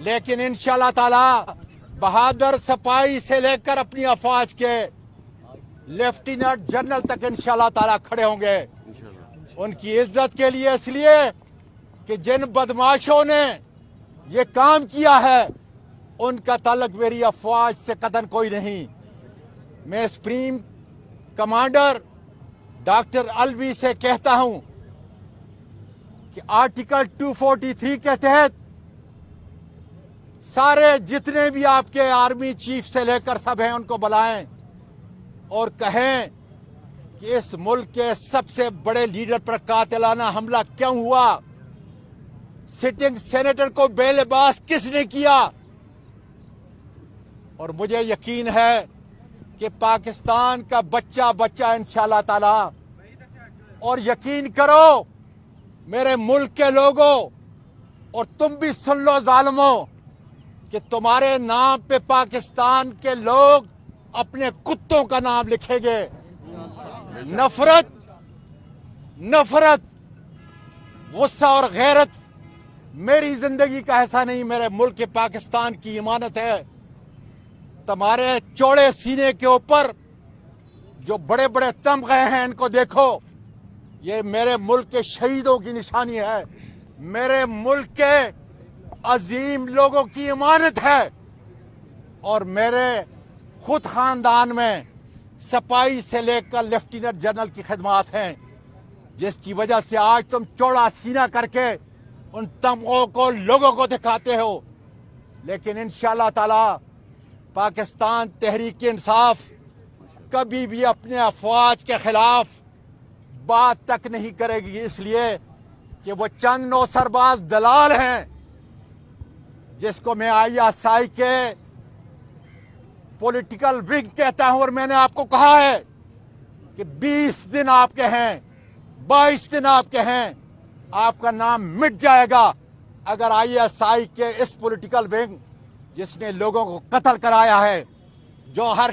لیکن انشاءاللہ تعالی بہادر سپاہی سے لے کر اپنی افواج کے لیفٹیننٹ جنرل تک انشاءاللہ تعالی کھڑے ہوں گے ان کی عزت کے لیے، اس لیے کہ جن بدماشوں نے یہ کام کیا ہے ان کا تعلق میری افواج سے قطعاً کوئی نہیں۔ میں سپریم کمانڈر ڈاکٹر الوی سے کہتا ہوں کہ آرٹیکل 243 کے تحت سارے جتنے بھی آپ کے آرمی چیف سے لے کر سب ہیں ان کو بلائیں اور کہیں کہ اس ملک کے سب سے بڑے لیڈر پر قاتلانہ حملہ کیوں ہوا، سٹنگ سینیٹر کو بے لباس کس نے کیا۔ اور مجھے یقین ہے کہ پاکستان کا بچہ بچہ انشاءاللہ تعالی، اور یقین کرو میرے ملک کے لوگوں، اور تم بھی سن لو ظالموں، کہ تمہارے نام پہ پاکستان کے لوگ اپنے کتوں کا نام لکھیں گے۔ نفرت، غصہ اور غیرت میری زندگی کا ایسا نہیں، میرے ملک کے پاکستان کی امانت ہے۔ تمہارے چوڑے سینے کے اوپر جو بڑے بڑے تمغے ہیں ان کو دیکھو، یہ میرے ملک کے شہیدوں کی نشانی ہے، میرے ملک کے عظیم لوگوں کی امانت ہے۔ اور میرے خود خاندان میں سپاہی سے لے کر لیفٹیننٹ جنرل کی خدمات ہیں، جس کی وجہ سے آج تم چوڑا سینہ کر کے ان تمغوں کو لوگوں کو دکھاتے ہو۔ لیکن انشاءاللہ تعالی پاکستان تحریک انصاف کبھی بھی اپنے افواج کے خلاف بات تک نہیں کرے گی، اس لیے کہ وہ چند نو سرباز دلال ہیں، جس کو میں ISI کے پولیٹیکل ونگ کہتا ہوں۔ اور میں نے آپ کو کہا ہے کہ 20 دن آپ کے ہیں، 22 دن آپ کے ہیں، آپ کا نام مٹ جائے گا اگر ISI کے اس پولیٹیکل ونگ جس نے لوگوں کو قتل کرایا ہے، جو ہر